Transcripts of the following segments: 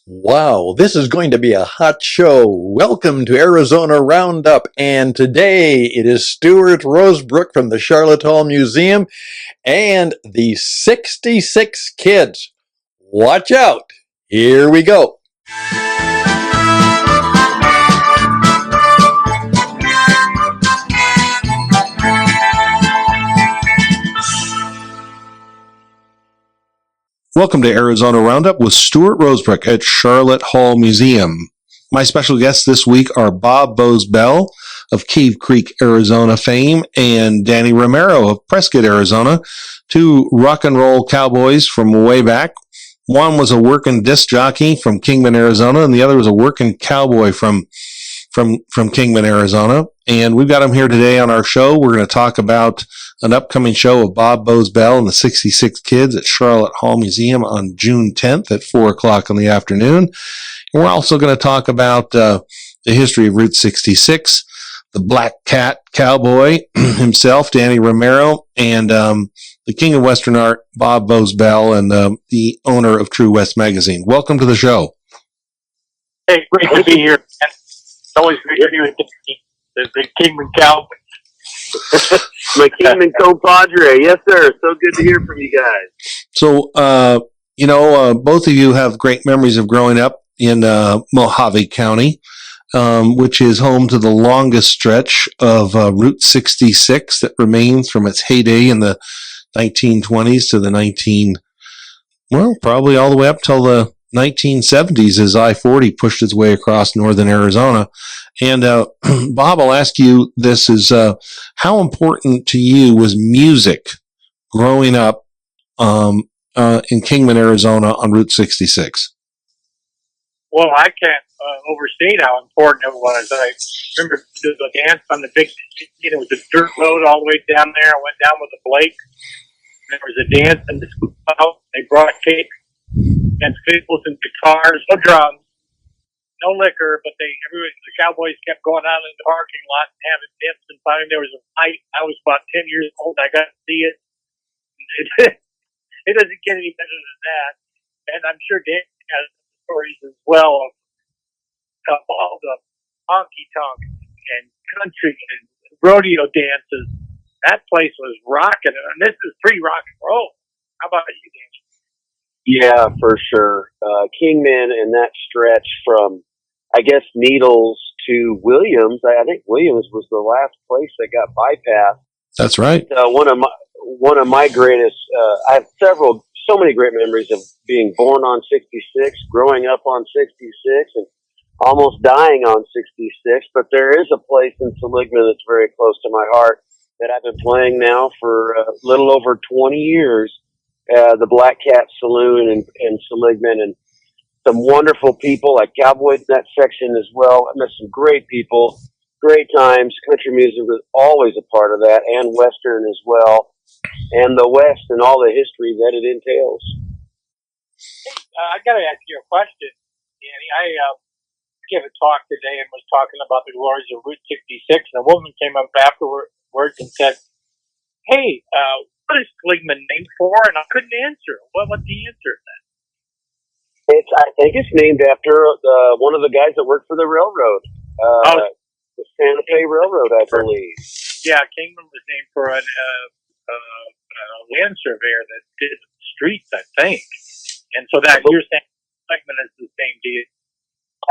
Wow, this is going to be a hot show. Welcome to Arizona Roundup, and today it is Stuart Rosebrook from the Sharlot Hall Museum and the 66 kids. Watch out. Here we go. Welcome to Arizona Roundup with Stuart Rosebrook at Sharlot Hall Museum. My special guests this week are Boze Bell of Cave Creek, Arizona fame, and Danny Romero of Prescott, Arizona, two rock and roll cowboys from way back. One was a working disc jockey from Kingman, Arizona, and the other was a working cowboy from Kingman, Arizona. And we've got them here today on our show. We're going to talk about an upcoming show of Boze Bell and the 66 Kids at Sharlot Hall Museum on June 10th at 4 o'clock in the afternoon. And we're also going to talk about the history of Route 66, the Black Cat Cowboy himself, Danny Romero, and the King of Western Art, Boze Bell, and the owner of True West Magazine. Welcome to the show. Hey, great to be here. It's always great to be with the Kingman Cowboy. My Kingman compadre. Yes, sir. So good to hear from you guys. So, both of you have great memories of growing up in Mojave County, which is home to the longest stretch of Route 66 that remains from its heyday in the 1920s to the probably all the way up till the 1970s as I-40 pushed its way across northern Arizona. And Bob, I'll ask you this, is how important to you was music growing up in Kingman, Arizona on Route 66? Well, I can't overstate how important it was. I remember the dance on the big, it was a dirt road all the way down there. I went down with the Blake. There was a dance in the schoolhouse. They brought cake and fiddles and guitars, no drums, no liquor, but the Cowboys kept going out in the parking lot and having dips, and finally there was a fight. I was about 10 years old. I got to see it. It doesn't get any better than that. And I'm sure Dan has stories as well of all the honky tonk and country and rodeo dances. That place was rocking, and this is pre-rock and roll. How about you, Dan? Yeah, for sure. Kingman and that stretch from, I guess, Needles to Williams. I think Williams was the last place that got bypassed. That's right. One of my greatest. I have so many great memories of being born on 66, growing up on 66, and almost dying on 66. But there is a place in Seligman that's very close to my heart that I've been playing now for a little over 20 years. The Black Cat Saloon in Seligman, and some wonderful people, like cowboys in that section as well. I met some great people, great times. Country music was always a part of that, and Western as well, and the West and all the history that it entails. I got to ask you a question, Danny. I gave a talk today and was talking about the glories of Route 66, and a woman came up afterwards and said, "Hey, what is Seligman named for?" And I couldn't answer. What's the answer to that? I think it's named after one of the guys that worked for the railroad, the Santa Fe Railroad, I believe. Yeah, Kingman was named for a land surveyor that did the streets, I think. And so that you're saying Seligman is the same deal.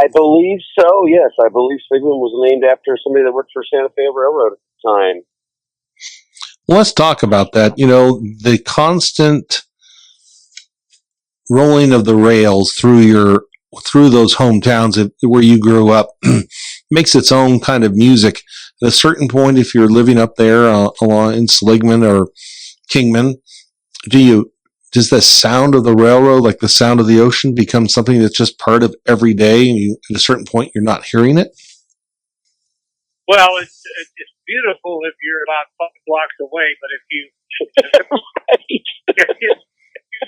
I believe so, yes. I believe Seligman was named after somebody that worked for Santa Fe Railroad at the time. Well, let's talk about that. You know, the constant rolling of the rails through those hometowns where you grew up makes its own kind of music. At a certain point, if you're living up there along in Seligman or Kingman, does the sound of the railroad, like the sound of the ocean, become something that's just part of every day, and at a certain point you're not hearing it? Well, it's beautiful if you're about 5 blocks away, but if you've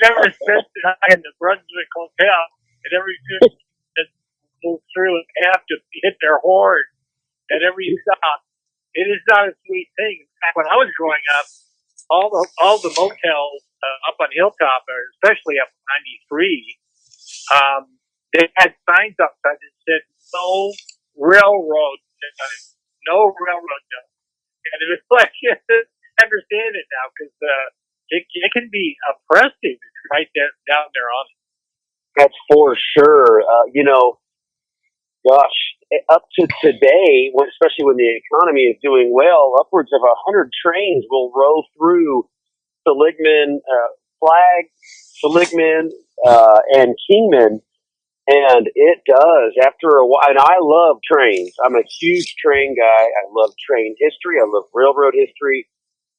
never spent the night in the Brunswick Hotel, and every time that move through and have to hit their horn at every stop, it is not a sweet thing. In fact, when I was growing up, all the motels up on Hilltop, or especially up 93, they had signs outside that said no railroad, no railroad. And it was like, I understand it now because it can be oppressive if you're right there, down there on it. That's for sure. Gosh, up to today, especially when the economy is doing well, upwards of 100 trains will roll through Seligman, Seligman, and Kingman. And it does after a while. And I love trains. I'm a huge train guy. I love train history. I love railroad history.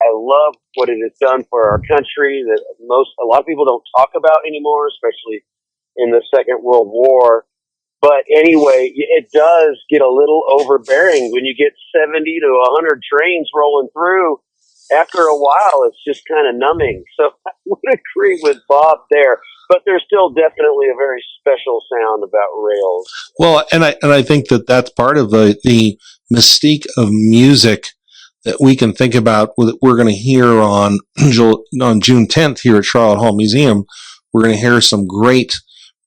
I love what it has done for our country that a lot of people don't talk about anymore, especially in the Second World War. But anyway, it does get a little overbearing when you get 70 to 100 trains rolling through. After a while, it's just kind of numbing. So I would agree with Bob there. But there's still definitely a very special sound about rails. Well, and I think that that's part of the mystique of music that we can think about. We're going to hear on June 10th here at Sharlot Hall Museum. We're going to hear some great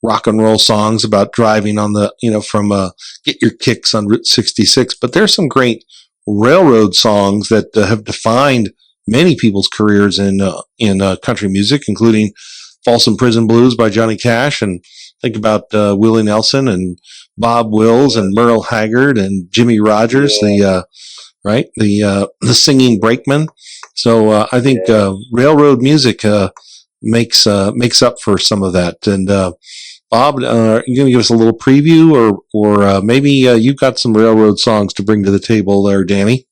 rock and roll songs about driving on from Get Your Kicks on Route 66. But there's some great railroad songs that have defined many people's careers in country music, including Folsom Prison Blues by Johnny Cash, and think about Willie Nelson and Bob Wills and Merle Haggard and Jimmy Rogers, the singing brakeman. So I think railroad music makes up for some of that. And Bob, are you going to give us a little preview, or maybe you've got some railroad songs to bring to the table there, Danny?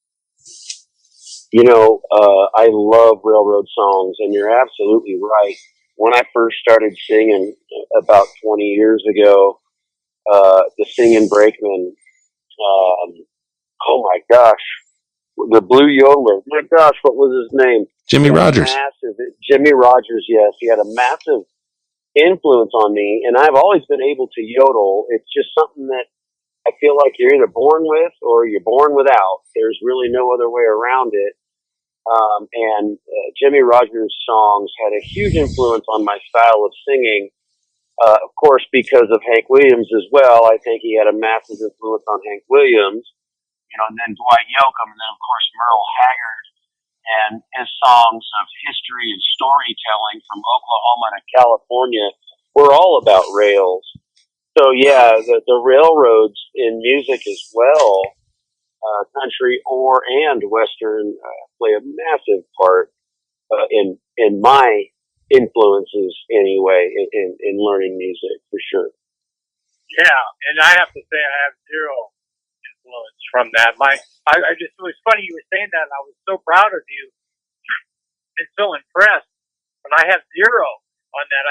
I love railroad songs, and you're absolutely right. When I first started singing about 20 years ago, the singing brakeman, oh my gosh, the Blue Yodeler, my gosh, what was his name? Jimmy Rogers. Jimmy Rogers, yes. He had a massive influence on me, and I've always been able to yodel. It's just something that I feel like you're either born with or you're born without. There's really no other way around it. Jimmy Rogers' songs had a huge influence on my style of singing. Of course, because of Hank Williams as well. I think he had a massive influence on Hank Williams, and then Dwight Yoakam, and then of course Merle Haggard and his songs of history and storytelling from Oklahoma to California were all about rails. So yeah, the railroads in music as well, country and Western, play a massive part in my influences anyway in learning music for sure. Yeah, and I have to say I have zero influence from that. It was funny you were saying that, and I was so proud of you and so impressed. But I have zero on that.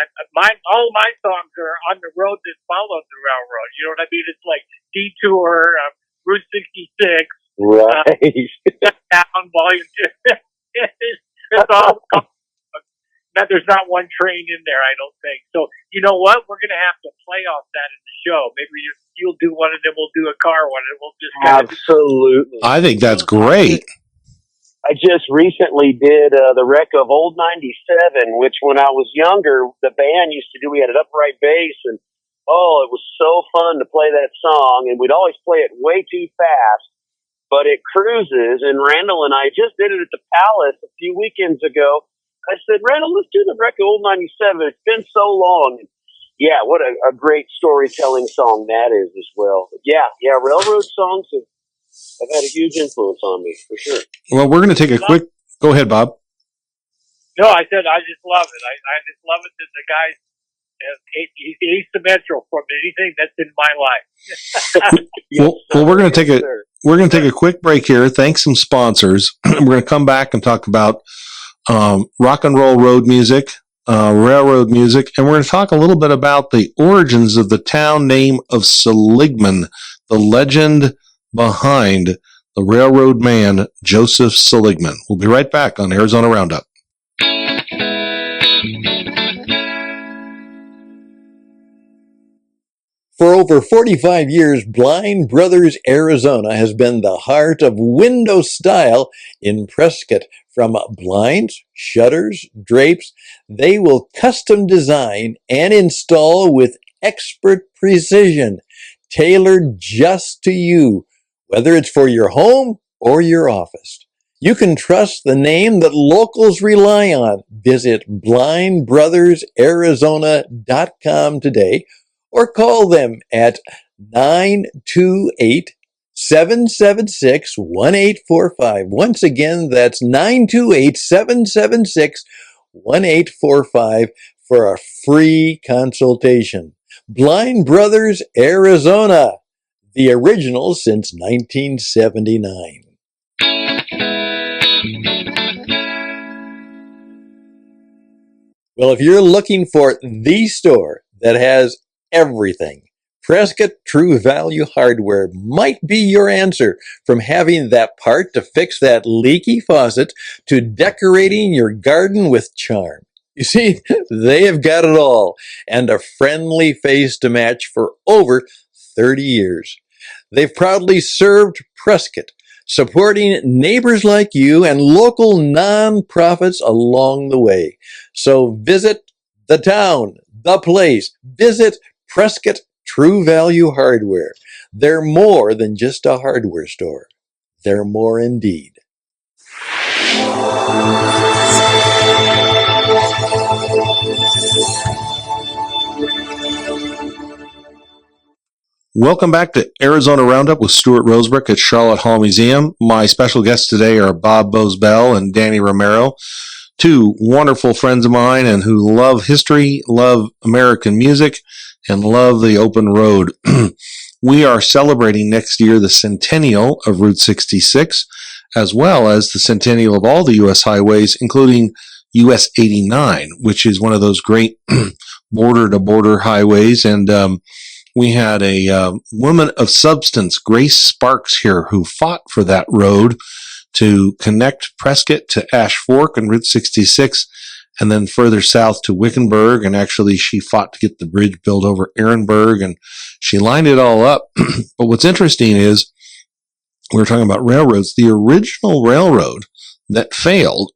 All my songs are on the road that follows the railroad. You know what I mean? It's like Detour, Route 66, right? Down Volume 2. It's all. There's not one train in there, I don't think. So, you know what? We're going to have to play off that in the show. Maybe you'll do one, and then we'll do a car one, and we'll just absolutely. I think that's great. I just recently did the wreck of Old 97, which when I was younger, the band used to do. We had an upright bass, and it was so fun to play that song, and we'd always play it way too fast, but it cruises. And Randall and I just did it at the Palace a few weekends ago. I said, Randall, let's do the wreck of Old 97. It's been so long. Yeah, what a great storytelling song that is as well. But yeah, railroad songs have had a huge influence on me, for sure. Well, we're going to take a quick... Go ahead, Bob. No, I said I just love it. I just love it that the guy, he's asymmetrical from anything that's in my life. Well, we're going to take a quick break here. Thanks some sponsors. We're going to come back and talk about rock and roll road music, railroad music, and we're going to talk a little bit about the origins of the town name of Seligman, the legend behind the railroad man, Joseph Seligman. We'll be right back on Arizona Roundup. For over 45 years, Blind Brothers Arizona has been the heart of window style in Prescott. From blinds, shutters, drapes, they will custom design and install with expert precision, tailored just to you, whether it's for your home or your office. You can trust the name that locals rely on. Visit blindbrothersarizona.com today or call them at 928-776-1845. Once again, that's 928-776-1845 for a free consultation. Blind Brothers Arizona, the original since 1979. Well, if you're looking for the store that has everything, Prescott True Value Hardware might be your answer. From having that part to fix that leaky faucet to decorating your garden with charm. You see, they have got it all, and a friendly face to match for over 30 years. They've proudly served Prescott, supporting neighbors like you and local nonprofits along the way. So visit the town, the place, visit Prescott True Value Hardware. They're more than just a hardware store. They're more indeed. Welcome back to Arizona Roundup with Stuart Rosebrook at Sharlot Hall Museum. My special guests today are Boze Bell and Danny Romero, two wonderful friends of mine and who love history, love American music, and love the open road. We are celebrating next year the centennial of Route 66, as well as the centennial of all the U.S. highways, including US 89, which is one of those great border-to-border highways. And we had a woman of substance, Grace Sparks, here, who fought for that road to connect Prescott to Ash Fork and Route 66, and then further south to Wickenburg. And actually, she fought to get the bridge built over Ehrenberg, and she lined it all up. But what's interesting is, we were talking about railroads. The original railroad that failed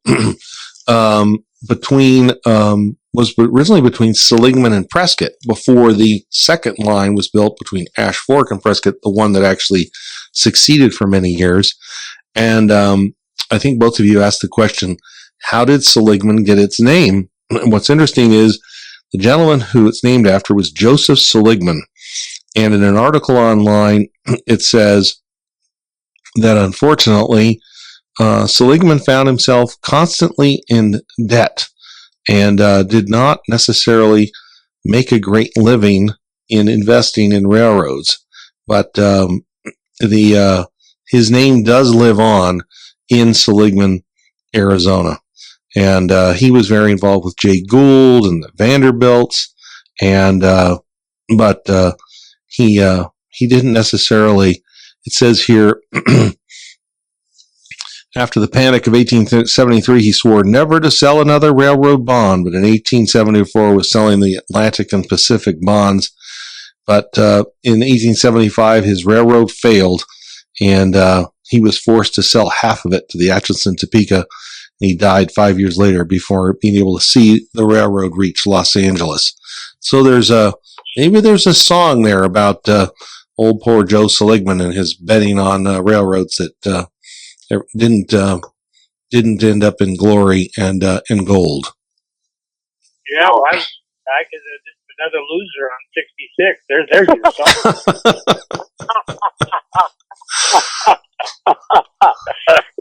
was originally between Seligman and Prescott before the second line was built between Ash Fork and Prescott, the one that actually succeeded for many years. And I think both of you asked the question, how did Seligman get its name? And what's interesting is the gentleman who it's named after was Joseph Seligman. And in an article online, it says that unfortunately, Seligman found himself constantly in debt and did not necessarily make a great living in investing in railroads. But his name does live on in Seligman, Arizona. And he was very involved with Jay Gould and the Vanderbilts. And but he didn't necessarily, it says here, after the Panic of 1873, he swore never to sell another railroad bond, but in 1874 was selling the Atlantic and Pacific bonds. But in 1875, his railroad failed, and he was forced to sell half of it to the Atchison Topeka, and he died 5 years later before being able to see the railroad reach Los Angeles. So maybe there's a song there about old poor Joe Seligman and his betting on railroads that didn't end up in glory and gold. Yeah, well, I could another loser on 66. There's your song.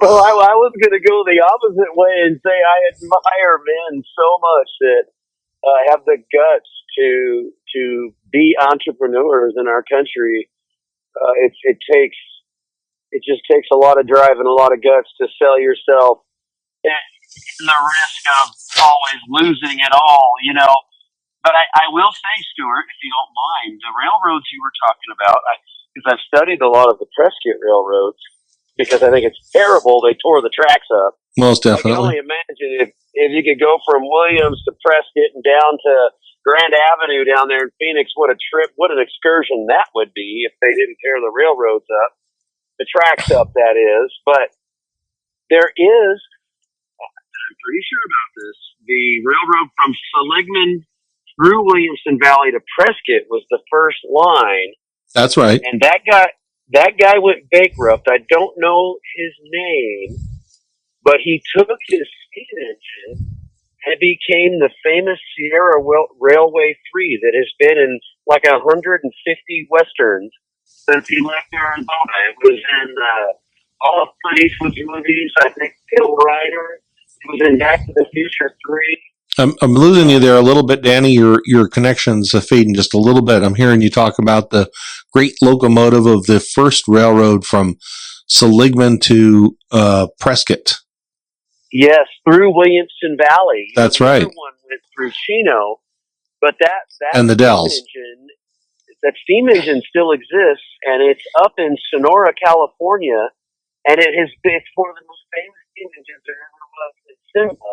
Well, I was going to go the opposite way and say I admire men so much that have the guts to be entrepreneurs in our country. It just takes a lot of drive and a lot of guts to sell yourself and the risk of always losing it all, you know. But I will say, Stuart, if you don't mind, the railroads you were talking about, because I've studied a lot of the Prescott railroads, because I think it's terrible they tore the tracks up. Most definitely. I can only imagine if you could go from Williams to Prescott and down to Grand Avenue down there in Phoenix, what an excursion that would be if they didn't tear the railroads up. The tracks up, that is. But there is, I'm pretty sure about this, the railroad from Seligman through Williamson Valley to Prescott was the first line, That's right. and that guy went bankrupt. I don't know his name, but he took his steam engine and it became the famous Sierra Railway 3 that has been in like 150 westerns since he left Arizona. It was in all of Clint Eastwood's movies. I think Bill Ryder. It was in Back to the Future 3. I'm losing you there a little bit, Danny. Your connection's fading just a little bit. I'm hearing you talk about the great locomotive of the first railroad from Seligman to Prescott. Yes, through Williamson Valley. That's the right. other one went through Chino, but that And the steam Dells. engine, that steam engine still exists, and it's up in Sonora, California, and it's one of the most famous steam engines there ever was in cinema.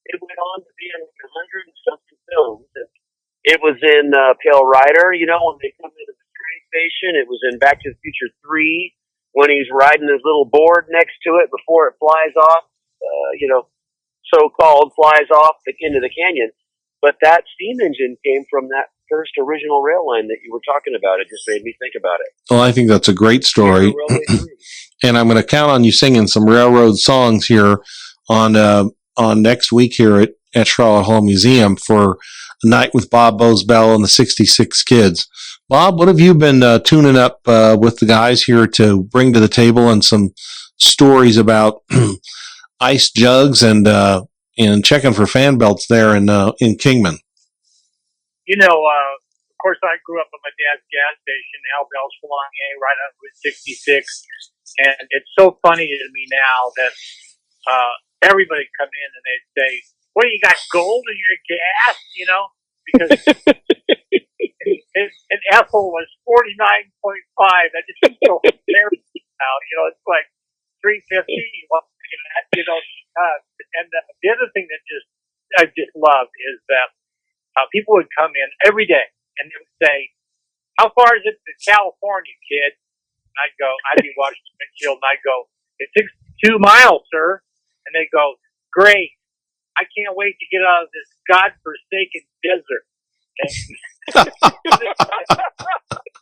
It went on to be in 100 and something films. It was in Pale Rider, when they come into the train station. It was in Back to the Future 3 when he's riding his little board next to it before it flies off. So-called flies off into the canyon. But that steam engine came from that first original rail line that you were talking about. It just made me think about it. Well, I think that's a great story. And I'm going to count on you singing some railroad songs here on next week here at Sharlot Hall Museum for a night with Bob Boze Bell and the 66 Kids. Bob, what have you been tuning up with the guys here to bring to the table, and some stories about ice jugs and checking for fan belts there in Kingman? Of course, I grew up at my dad's gas station, Al Bell's Salonier, right on Route 66. And it's so funny to me now that everybody come in and they say, "What, you got gold in your gas?" Because and Ethel was 49.5. That just seems so hilarious now. It's like 350. And the other thing that I just love is that people would come in every day and they would say, "How far is it to California, kid?" And I'd be watching the windshield and I'd go, "It's 62 miles, sir." And they go, "Great. I can't wait to get out of this godforsaken desert."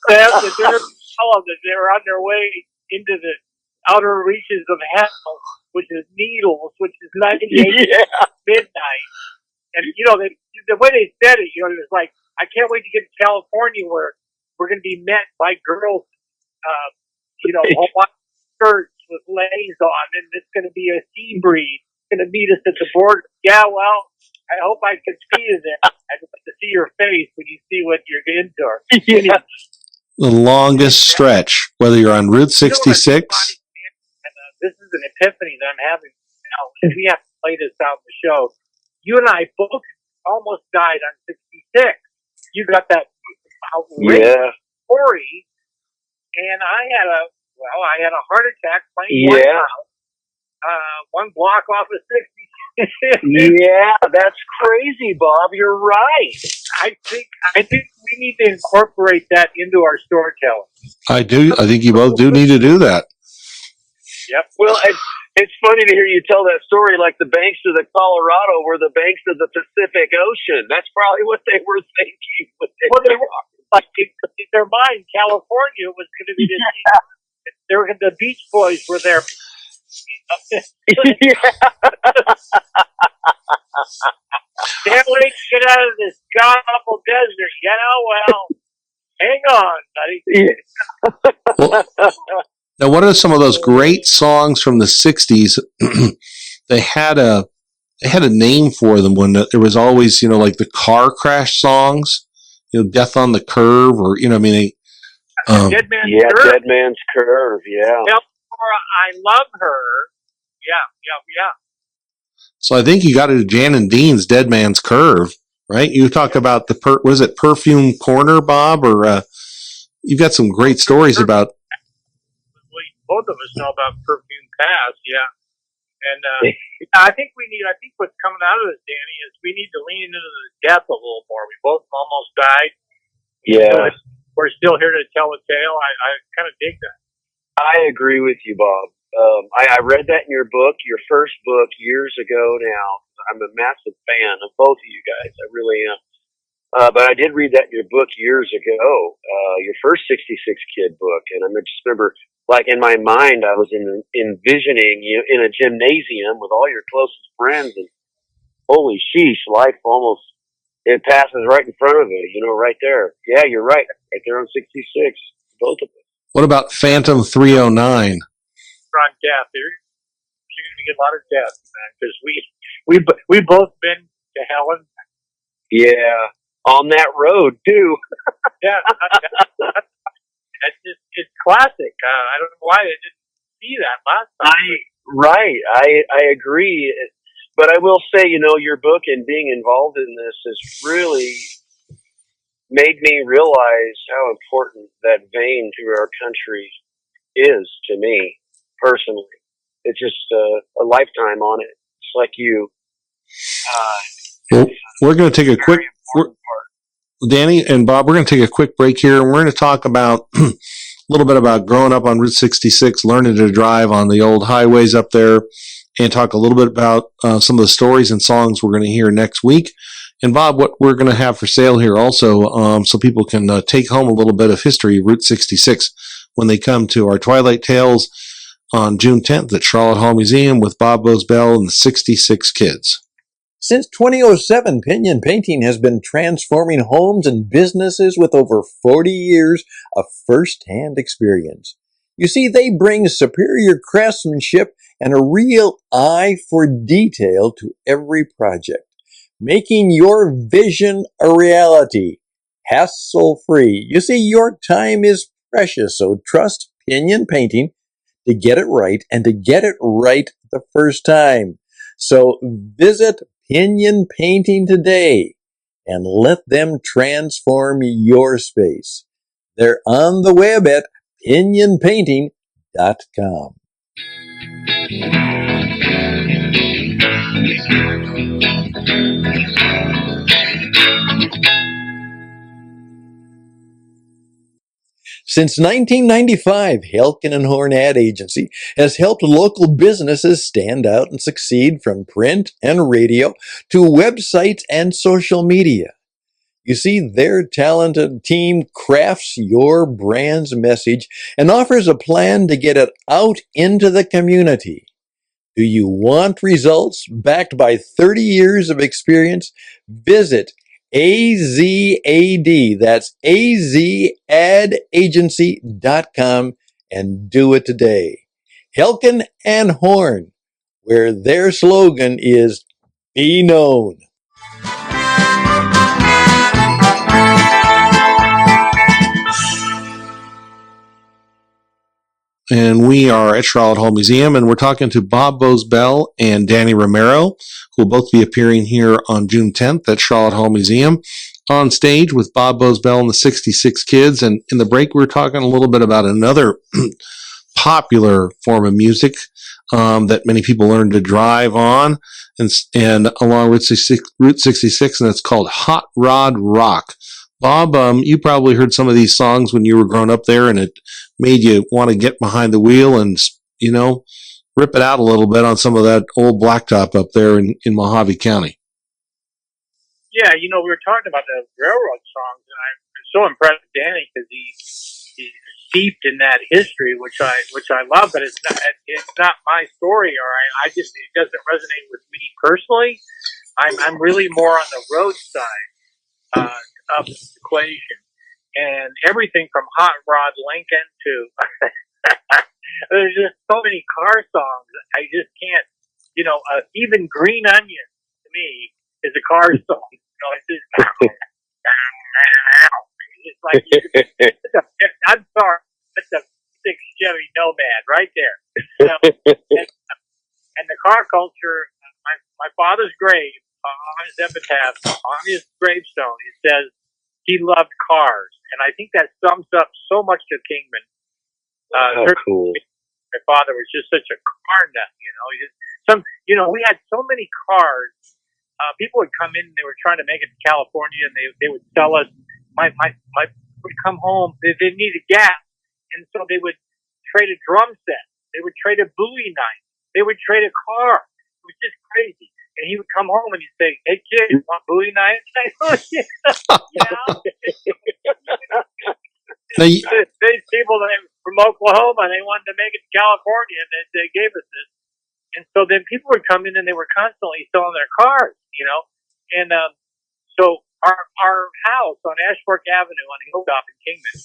They're on their way into the outer reaches of hell, which is Needles, which is 98 midnight. And, the way they said it, it was like, "I can't wait to get to California where we're going to be met by girls, Hawaiian skirts with legs on, and it's going to be a sea breeze. It's going to meet us at the border." Yeah, well, I hope I can see you there. I'd like to see your face when you see what you're into. Yeah. The longest stretch, whether you're on Route 66. This is an epiphany that I'm having now, and we have to play this out in the show. You and I both almost died on 66. You got that outrageous story, and I had a heart attack playing one block off of 66. Yeah, that's crazy, Bob. You're right. I think we need to incorporate that into our storytelling. I do. I think you both do need to do that. Yep. Well, it's funny to hear you tell that story like the banks of the Colorado were the banks of the Pacific Ocean. That's probably what they were thinking. They were like in their mind, California was going to be the Beach Boys were there. Can't wait to get out of this god-awful desert. Well, hang on, buddy. Well, now, what are some of those great songs from the 60s? They had a name for them when there was always, like the car crash songs, Death on the Curve, or, Dead Man's Curve. Dead Man's Curve, yeah. I Love Her. Yeah. So I think you got it to Jan and Dean's Dead Man's Curve, right? You talk about was it Perfume Corner, Bob, or you've got some great stories about. Both of us know about Perfume Pass, yeah. And I think what's coming out of this, Danny, is we need to lean into the death a little more. We both almost died. Yeah. We're still here to tell a tale. I kind of dig that. I agree with you, Bob. I read that in your book, your first book, years ago now. I'm a massive fan of both of you guys. I really am. But I did read that in your book years ago, your first 66 Kid book. And I just remember, like, in my mind, I was envisioning you in a gymnasium with all your closest friends. And holy sheesh, life almost, it passes right in front of you, right there. Yeah, you're right. Right there on 66, both of us. What about Phantom 309? On death, you're going to get a lot of death, man, because we both been to Helen. Yeah, on that road too. Yeah, it's classic. I don't know why I didn't see that last time. I agree. But I will say, your book and being involved in this has really made me realize how important that vein through our country is to me personally. It's just a lifetime on it. It's like you. Well, we're going to take a quick, Danny and Bob, we're going to take a quick break here, and we're going to talk about a little bit about growing up on Route 66, learning to drive on the old highways up there, and talk a little bit about some of the stories and songs we're going to hear next week. And Bob, what we're going to have for sale here also, so people can take home a little bit of history of Route 66 when they come to our Twilight Tales on June 10th at Sharlot Hall Museum with Bob Boze Bell and the 66 Kids. Since 2007, Pinion Painting has been transforming homes and businesses with over 40 years of first-hand experience. You see, they bring superior craftsmanship and a real eye for detail to every project, making your vision a reality, hassle-free. You see, your time is precious, so trust Pinion Painting to get it right and to get it right the first time. So visit Pinion Painting today and let them transform your space. They're on the web at pinionpainting.com. Since 1995, Helkin and Horn Ad Agency has helped local businesses stand out and succeed from print and radio to websites and social media. You see, their talented team crafts your brand's message and offers a plan to get it out into the community. Do you want results backed by 30 years of experience? Visit AZAD, that's azadagency.com, and do it today. Helkin and Horn, where their slogan is Be Known. And we are at Sharlot Hall Museum, and we're talking to Bob Boze Bell and Danny Romero, who will both be appearing here on June 10th at Sharlot Hall Museum on stage with Bob Boze Bell and the 66 Kids. And in the break, we were talking a little bit about another popular form of music that many people learn to drive on and along Route 66, and it's called Hot Rod Rock. Bob, you probably heard some of these songs when you were growing up there, and it made you want to get behind the wheel and, rip it out a little bit on some of that old blacktop up there in Mojave County. Yeah, we were talking about the railroad songs, and I'm so impressed with Danny because he's steeped in that history, which I love. But it's not my story, or it doesn't resonate with me personally. I'm really more on the road side of the equation, and everything from Hot Rod Lincoln to there's just so many car songs. I just can't, even Green Onion to me is a car song. It's just, it's like, I'm sorry, that's a 6 Chevy Nomad right there. And the car culture, my father's grave, on his epitaph, on his gravestone, it says he loved cars. And I think that sums up so much to Kingman. Cool. My father was just such a car nut, we had so many cars. People would come in, they were trying to make it to California, and they would sell us. My would come home, they needed gas, and so they would trade a drum set, they would trade a Bowie knife, they would trade a car. It was just crazy. And he would come home and he'd say, "Hey kid, you want Bowie night?" Now, These people from Oklahoma, they wanted to make it to California, and they gave us this. And so then people would come in, and they were constantly selling their cars, And so our house on Ashbrook Avenue on Hilltop in Kingman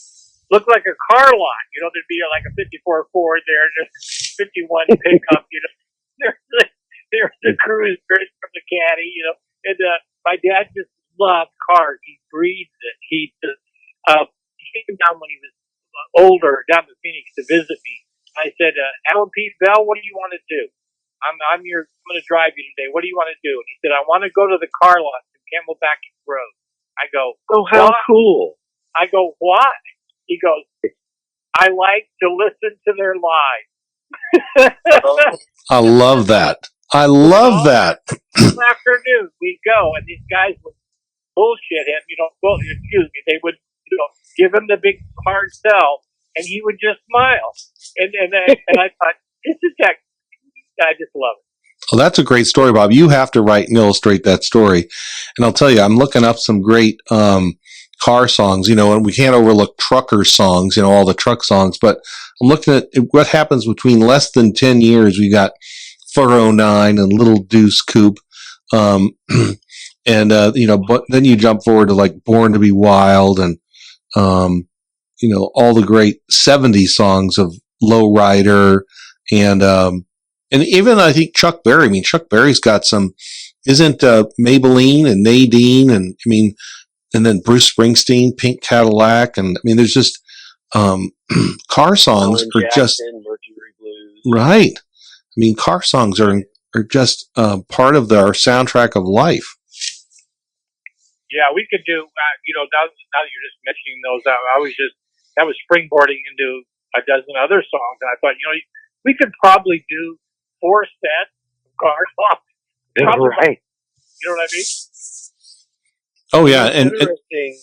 looked like a car lot. There'd be like a 54 Ford there, and a 51 pickup. There's the Cruise from the Caddy. And my dad just loved cars. He breathed it. He came down when he was older, down to Phoenix to visit me. I said, Alan P. Bell, what do you want to do? I'm going to drive you today. What do you want to do? And he said, I want to go to the car lot in Camelback Road. I go, oh, how cool. I go, why? He goes, I like to listen to their lives. I love that. I love that. Afternoon, we'd go, and these guys would bullshit him. They would give him the big hard sell, and he would just smile. And I thought, this is that. I just love it. Well, that's a great story, Bob. You have to write and illustrate that story. And I'll tell you, I'm looking up some great car songs, and we can't overlook trucker songs, all the truck songs. But I'm looking at what happens between less than 10 years. We got 409 and Little Deuce Coupe. But then you jump forward to like Born to Be Wild and, all the great 70s songs of Low Rider and even I think Chuck Berry. I mean, Chuck Berry's got some, isn't Maybelline and Nadine and then Bruce Springsteen, Pink Cadillac. And I mean, there's just car songs Alan are Jackson, just, Mercury Blues. right. I mean, car songs are just part of our soundtrack of life. Yeah, we could do, now that you're just mentioning those, that was springboarding into a dozen other songs. And I thought, we could probably do 4 sets of car songs. Right. You know what I mean? Oh, yeah. And interesting.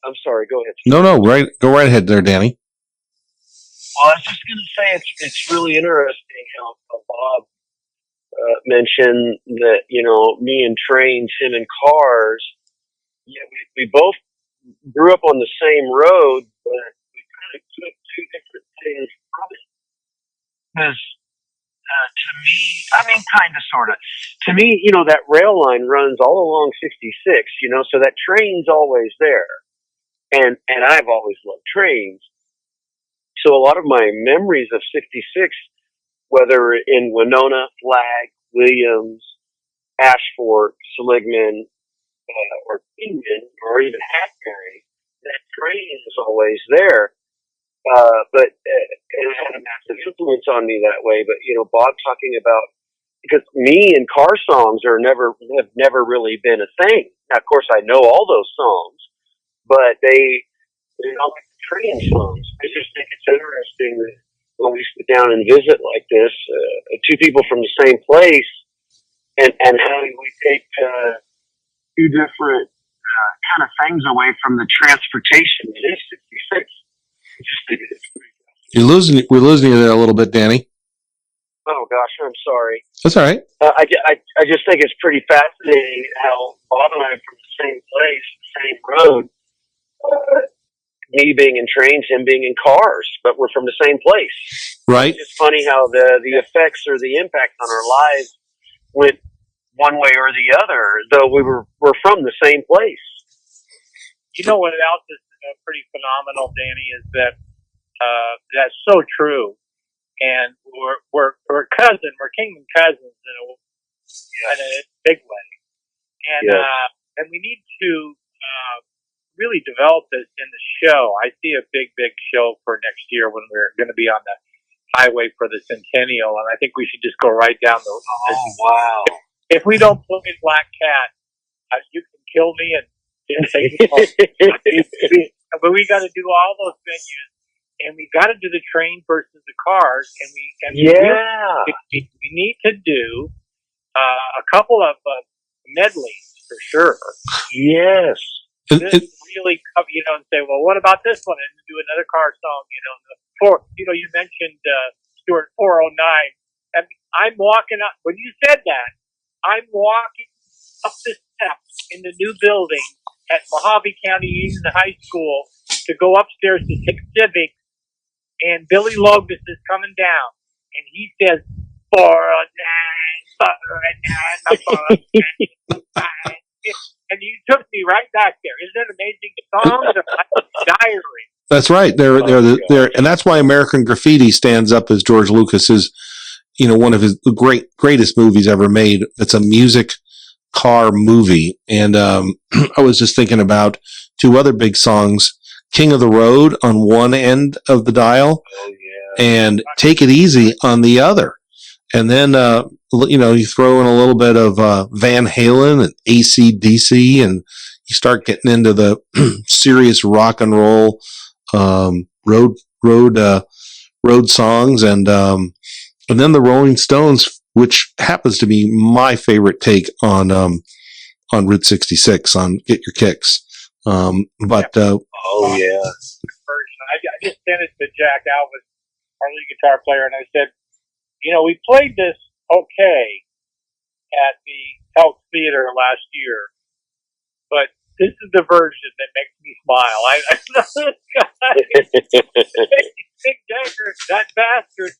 I'm sorry, go ahead. No, go right ahead there, Danny. Well, I was just going to say it's really interesting how Bob mentioned that, me and trains, him and cars. Yeah, we both grew up on the same road, but we kind of took two different things from it. Because to me, kind of, sort of. To me, that rail line runs all along 66, so that train's always there. And I've always loved trains. So a lot of my memories of 66, whether in Winona, Flag, Williams, Ashford, Seligman, or Kingman, or even Hackberry, that train is always there. But it had a massive influence on me that way. But Bob talking about, because me and car songs have never really been a thing. Now, of course, I know all those songs, but they're not like the train songs. I just think it's interesting that when we sit down and visit like this, two people from the same place, and how we take two different kind of things away from the transportation that is 66. We're losing you there a little bit, Danny. Oh gosh, I'm sorry. That's all right. I just think it's pretty fascinating how Bob and I are from the same place, same road. Me being in trains, him being in cars, but we're from the same place. Right. It's funny how the effects or the impact on our lives went one way or the other, though we're from the same place. What else is pretty phenomenal, Danny, is that that's so true. And we're cousins. We're Kingman cousins in a big way. And and we need to really develop this in the show. I see a big show for next year when we're going to be on the highway for the centennial, and I think we should just go right down the. Oh wow! If we don't play Black Cat, you can kill me and take me home. But we got to do all those venues. And we got to do the train versus the cars, and we need to do a couple of medleys for sure. Yes, This really, and say, well, what about this one? And do another car song. You mentioned Stuart 409. And I'm walking up when you said that. I'm walking up the steps in the new building at Mojave County Union High School to go upstairs to take civics, and Billy Logus is coming down, and he says, 409, and you took me right back there. Isn't it amazing? The songs are like a diary. That's right. They're, and that's why American Graffiti stands up as George Lucas's, one of his greatest movies ever made. It's a music car movie. And, I was just thinking about two other big songs, King of the Road on one end of the dial, and Take It Easy on the other. And then, you throw in a little bit of, Van Halen and AC/DC, and you start getting into the serious rock and roll, road songs, and then the Rolling Stones, which happens to be my favorite take on Route 66 on Get Your Kicks. Version. I just sent it to Jack Alvis, our lead guitar player, and I said, we played this okay at the Elks Theater last year, but this is the version that makes me smile. I know this guy, Mick Jagger, that bastard.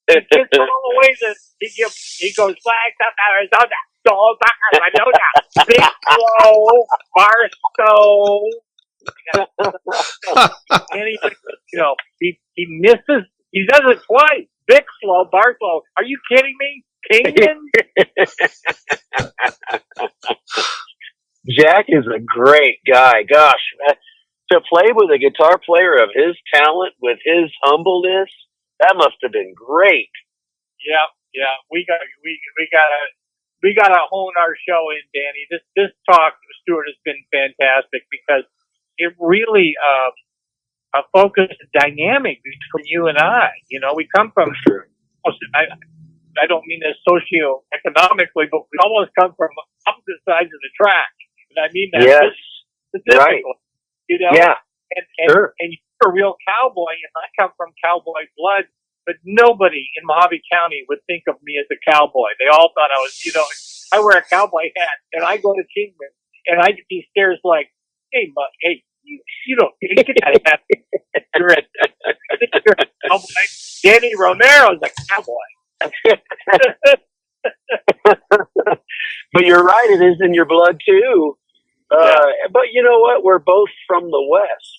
He gets all the way that he goes flags up Arizona, dog back Arizona, big slow, Barstow. And he misses. He does it twice. Big slow, Barstow. Are you kidding me, Kingman? Jack is a great guy. Gosh, to play with a guitar player of his talent, with his humbleness, that must have been great. Yeah. We gotta hone our show in, Danny. This talk with Stuart has been fantastic because it really focused dynamic between you and I. We come from. I don't mean this socioeconomically, but we almost come from opposite sides of the track. And I mean that specifically. Right. Yeah. And Sure. And you're a real cowboy, and I come from cowboy blood, but nobody in Mojave County would think of me as a cowboy. They all thought I was, I wear a cowboy hat, and I go to Kingman, and I get these stares like, hey, you don't get that hat. You're a cowboy. Danny Romero is a cowboy. But you're right, it is in your blood too. But you know what? We're both from the West.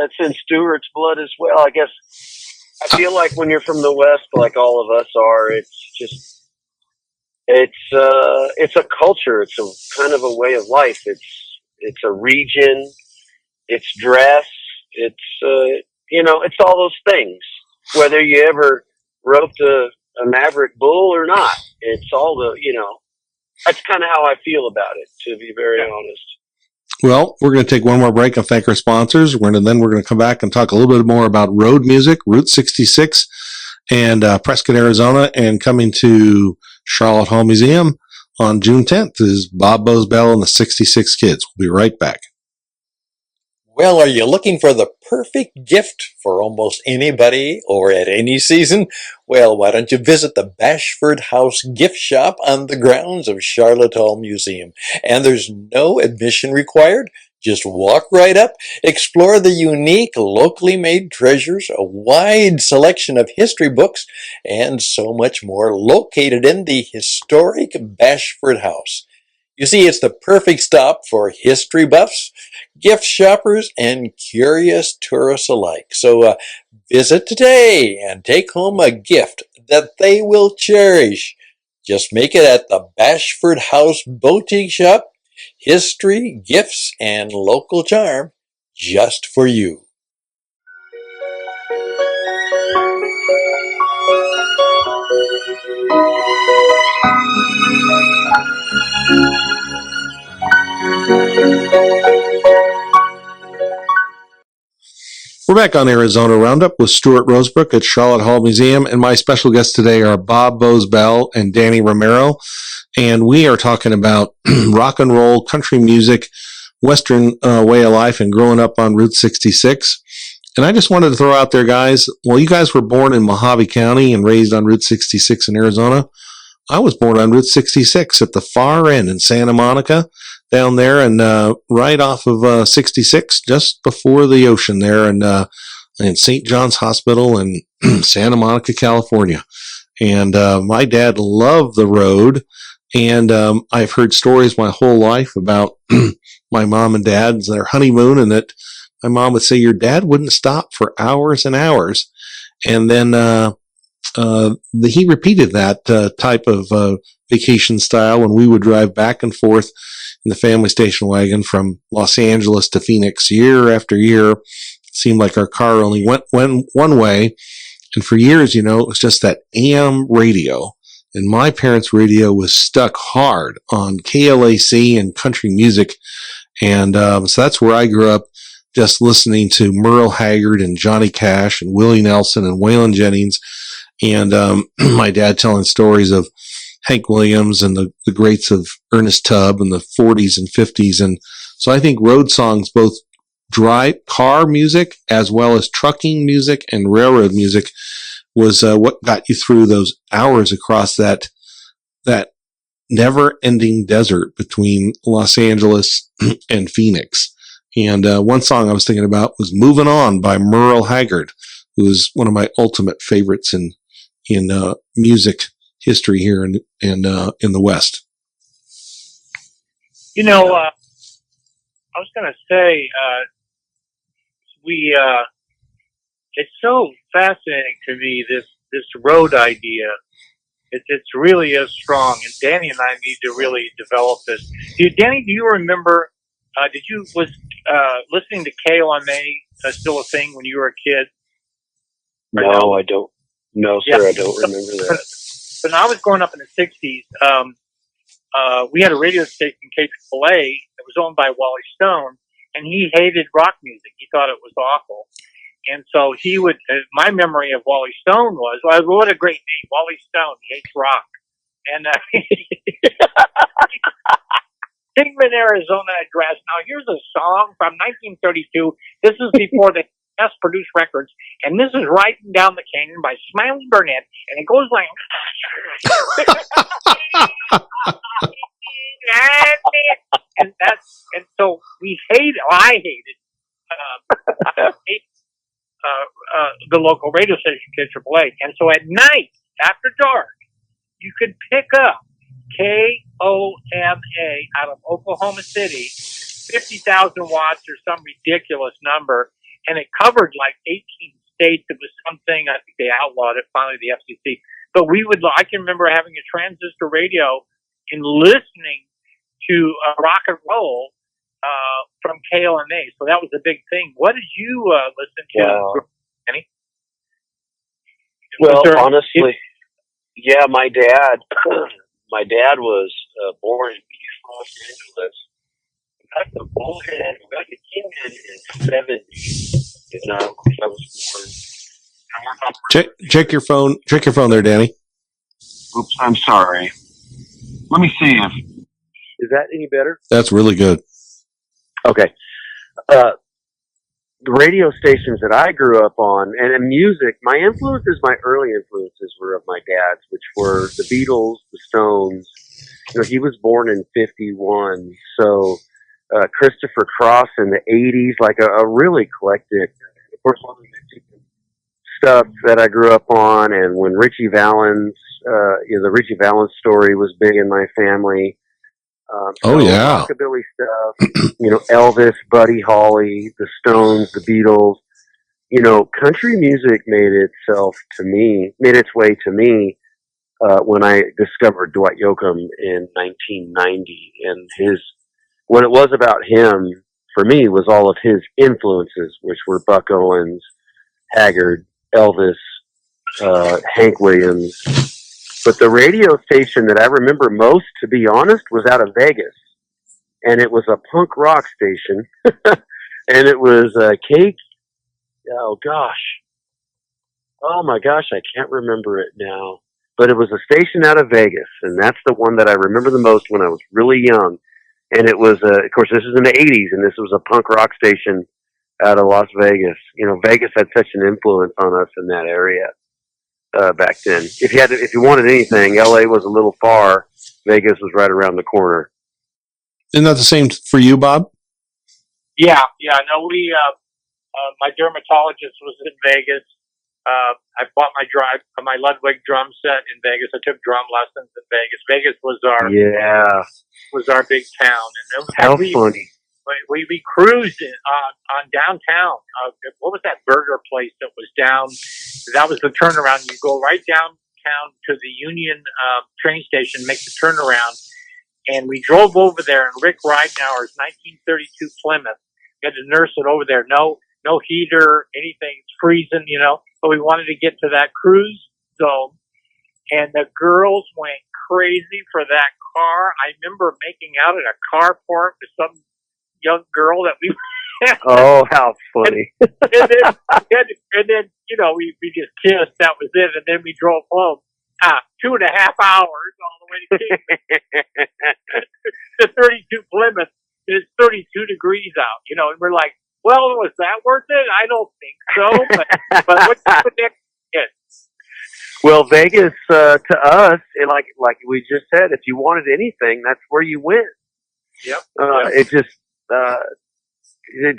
It's in Stuart's blood as well. I guess I feel like when you're from the West, like all of us are, it's a culture. It's a kind of a way of life. It's a region. It's dress. It's it's all those things. Whether you ever roped a Maverick bull or not, it's all that's kind of how I feel about it, to be very honest. Well, we're going to take one more break and thank our sponsors. We're going to come back and talk a little bit more about road music, Route 66, and Prescott, Arizona, and coming to Sharlot Hall Museum on June 10th is Boze Bell and the 66 Kids. We'll be right back. Well, are you looking for the perfect gift for almost anybody or at any season? Well, why don't you visit the Bashford House gift shop on the grounds of Sharlot Hall Museum? And there's no admission required. Just walk right up, explore the unique, locally made treasures, a wide selection of history books, and so much more located in the historic Bashford House. You see, it's the perfect stop for history buffs, gift shoppers, and curious tourists alike. So visit today and take home a gift that they will cherish. Just make it at the Bashford House Boutique Shop. History, gifts, and local charm just for you. We're back on Arizona Roundup with Stuart Rosebrook at Sharlot Hall Museum, and my special guests today are Boze Bell and Danny Romero, and we are talking about rock and roll, country music, Western way of life, and growing up on Route 66. And I just wanted to throw out there, guys, well, you guys were born in Mojave County and raised on Route 66 in Arizona. I was born on Route 66 at the far end in Santa Monica, down there, and right off of 66, just before the ocean there, and in St. John's Hospital in Santa Monica, California. And my dad loved the road, and I've heard stories my whole life about my mom and dad's their honeymoon, and that my mom would say your dad wouldn't stop for hours and hours, and then he repeated that type of vacation style when we would drive back and forth in the family station wagon from Los Angeles to Phoenix year after year. It seemed like our car only went one way. And for years, it was just that AM radio. And my parents' radio was stuck hard on KLAC and country music. And so that's where I grew up, just listening to Merle Haggard and Johnny Cash and Willie Nelson and Waylon Jennings. And my dad telling stories of Hank Williams and the greats of Ernest Tubb in the 40s and 50s. And so I think road songs, both car music as well as trucking music and railroad music, was what got you through those hours across that never-ending desert between Los Angeles and Phoenix. And one song I was thinking about was "Moving On" by Merle Haggard, who is one of my ultimate favorites in music history here in the West. I was going to say, it's so fascinating to me, this road idea. It's really is strong, and Danny and I need to really develop this. Danny, do you remember? Was listening to KLMA still a thing when you were a kid? No, I don't. No, sir, yeah. I don't remember that. But when I was growing up in the '60s, we had a radio station, KAAA, that was owned by Wally Stone, and he hated rock music. He thought it was awful. And so he would, my memory of Wally Stone was, well, what a great name, Wally Stone, he hates rock. And Kingman, Arizona address. Now here's a song from 1932. This is before the best produced records. And this is Riding Down the Canyon by Smiley Burnett. And it goes like, and so I hated the local radio station, KAAA. And so at night, after dark, you could pick up KOMA out of Oklahoma City, 50,000 watts or some ridiculous number, and it covered like 18 states. It was something, I think they outlawed it, finally, the FCC. But I can remember having a transistor radio and listening to rock and roll from KLMA. So that was a big thing. What did you listen to? Wow. Any? Well, honestly, yeah, my dad was born in East Los Angeles. Got the bullhead, got the Kingman in 70. And of course, I was born. Check your phone. Check your phone there, Danny. Oops, I'm sorry. Let me see if. Is that any better? That's really good. Okay. The radio stations that I grew up on, and music, my early influences were of my dad's, which were the Beatles, the Stones. He was born in 51, so Christopher Cross in the 80s, like a really eclectic. Of course, all the stuff that I grew up on, and when Richie Valens, the Richie Valens story was big in my family. Yeah. Rockabilly stuff, Elvis, Buddy Holly, the Stones, the Beatles. Country music made its way to me when I discovered Dwight Yoakam in 1990. And what it was about him, for me, was all of his influences, which were Buck Owens, Haggard, Elvis, Hank Williams. But the radio station that I remember most, to be honest, was out of Vegas. And it was a punk rock station. And it was oh my gosh, I can't remember it now. But it was a station out of Vegas. And that's the one that I remember the most when I was really young. And it was, of course, this is in the 80s, and this was a punk rock station out of Las Vegas. Vegas had such an influence on us in that area. back then. If you wanted anything, LA was a little far. Vegas was right around the corner. Isn't that the same for you, Bob? Yeah. No, my dermatologist was in Vegas. I bought my Ludwig drum set in Vegas. I took drum lessons in Vegas. Vegas was our big town, and How funny. We cruised on downtown. What was that burger place that was down? That was the turnaround. You go right downtown to the Union train station, make the turnaround, and we drove over there in Rick Ridenauer's 1932 Plymouth. We had to nurse it over there. No heater, anything. It's freezing, But we wanted to get to that cruise zone, and the girls went crazy for that car. I remember making out at a carport with some young girl that we. Oh, how funny! and then we just kissed. That was it, and then we drove home. 2.5 hours all the way to Kingman. The 32 Plymouth. It's 32 degrees out, and we're like, well, was that worth it? I don't think so. But what's the next hit? Well, Vegas to us, like we just said, if you wanted anything, that's where you went. Yep. It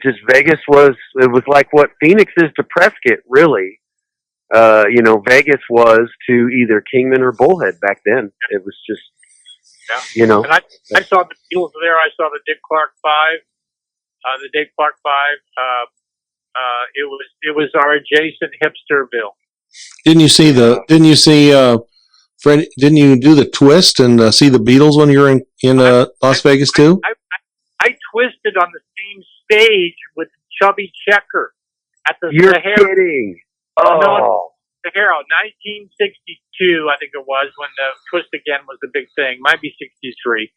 just Vegas was like what Phoenix is to Prescott, really. Vegas was to either Kingman or Bullhead back then. It was just, And I saw the Beatles there. I saw the Dick Clark Five. The Dick Clark Five. It was our adjacent hipsterville. Didn't you see Freddie? Didn't you do the twist and see the Beatles when you were in Las Vegas too? I twisted on the same stage with Chubby Checker at the You're Sahara. kidding. Oh. No, Sahara, 1962, I think it was, when the Twist Again was the big thing. Might be 63.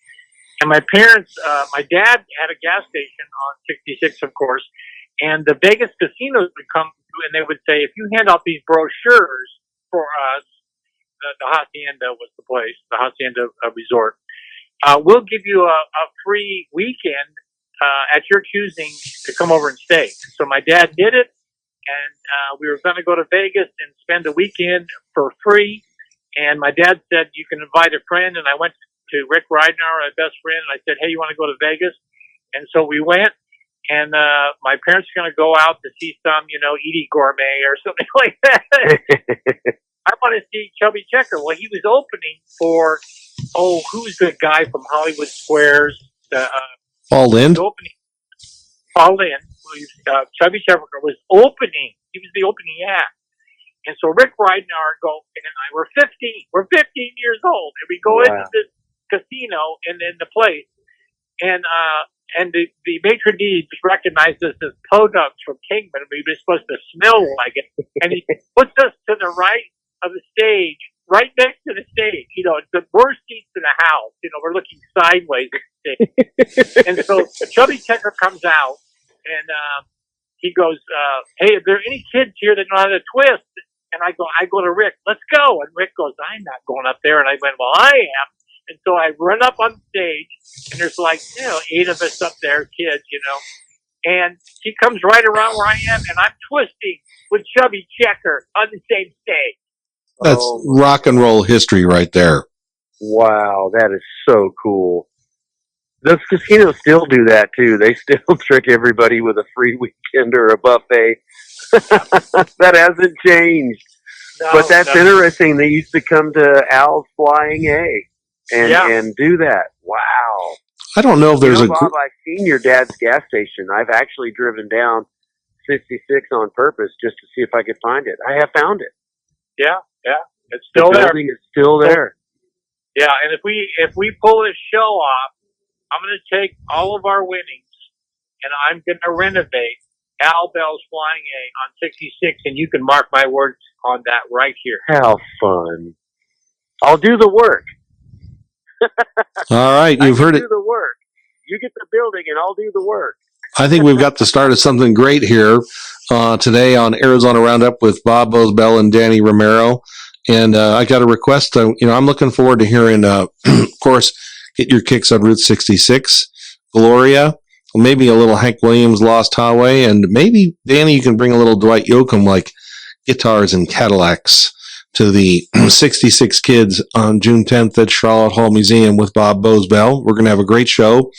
And my parents, my dad had a gas station on 66, of course, and the Vegas casinos would come through and they would say, if you hand out these brochures for us, the Hacienda was the place, the Hacienda Resort, we'll give you a free weekend at your choosing to come over and stay. So my dad did it, and we were going to go to Vegas and spend a weekend for free. And my dad said, you can invite a friend. And I went to Rick Ridenauer, my best friend, and I said, hey, you want to go to Vegas? And so we went, and my parents were going to go out to see some, Edie Gourmet or something like that. I want to see Chubby Checker. Well, he was opening for, who's the guy from Hollywood Squares? Paul Lynde? Paul Lynde. Chubby Checker was opening. He was the opening act. And so Rick Ridenauer and I were 15. We're 15 years old, and we go into this casino in the place, and the maitre d' recognized us as podunks from Kingman. We were supposed to smell like it, and he puts us to the right of the stage, right next to the stage. It's the worst seats in the house. We're looking sideways at the stage. And so Chubby Checker comes out, and he goes, hey, are there any kids here that know how to twist? And I go to Rick, let's go. And Rick goes, I'm not going up there. And I went, well, I am. And so I run up on stage, and there's 8 of us up there, kids, and he comes right around where I am, and I'm twisting with Chubby Checker on the same stage. That's rock and roll history right there. Wow, that is so cool. Those casinos still do that too. They still trick everybody with a free weekend or a buffet. That hasn't changed. No, but that's interesting. They used to come to Al's Flying A and do that. Wow. I don't know if there's Bob, I've seen your dad's gas station. I've actually driven down 66 on purpose just to see if I could find it. I have found it. Yeah. It's still there. The building is still there. Yeah, and if we pull this show off, I'm going to take all of our winnings and I'm going to renovate Al Bell's Flying A on 66, and you can mark my words on that right here. How fun. I'll do the work. All right, you've heard it. Do the work. You get the building, and I'll do the work. I think we've got the start of something great here today on Arizona Roundup with Bob Boze Bell and Danny Romero. And I got a request. I'm looking forward to hearing, of course, Get Your Kicks on Route 66, Gloria, maybe a little Hank Williams Lost Highway, and maybe, Danny, you can bring a little Dwight Yoakam like Guitars and Cadillacs. to the 66 Kids on June 10th at Sharlot Hall Museum with Boze Bell. We're going to have a great show,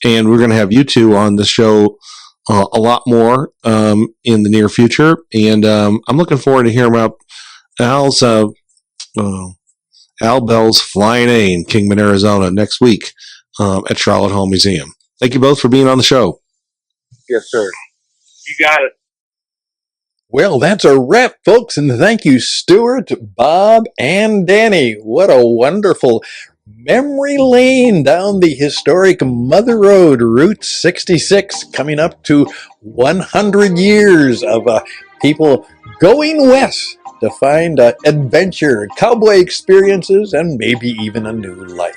and we're going to have you two on the show a lot more in the near future. And I'm looking forward to hearing about Al Bell's Flying A in Kingman, Arizona next week at Sharlot Hall Museum. Thank you both for being on the show. Yes, sir. You got it. Well, that's a wrap, folks, and thank you, Stuart, Bob, and Danny. What a wonderful memory lane down the historic Mother Road, Route 66, coming up to 100 years of people going west to find adventure, cowboy experiences, and maybe even a new life.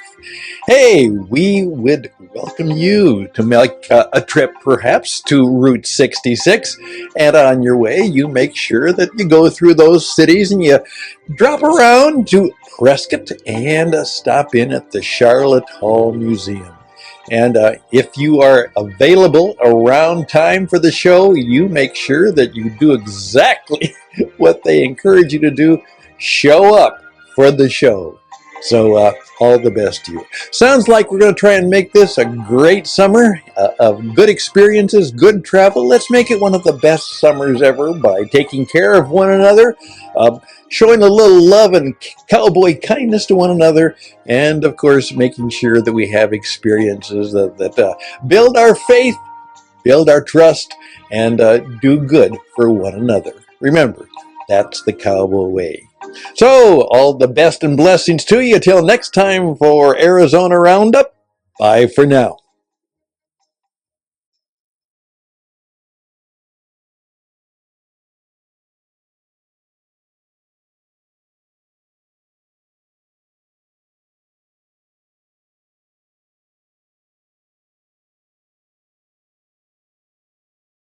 Hey, we would welcome you to make a trip perhaps to Route 66, and on your way you make sure that you go through those cities and you drop around to Prescott and stop in at the Sharlot Hall Museum. And if you are available around time for the show, you make sure that you do exactly what they encourage you to do. Show up for the show. So all the best to you. Sounds like we're going to try and make this a great summer of good experiences, good travel. Let's make it one of the best summers ever by taking care of one another, showing a little love and cowboy kindness to one another, and of course making sure that we have experiences that build our faith, build our trust, and do good for one another. Remember, that's the cowboy way. So, all the best and blessings to you. Till next time for Arizona Roundup. Bye for now.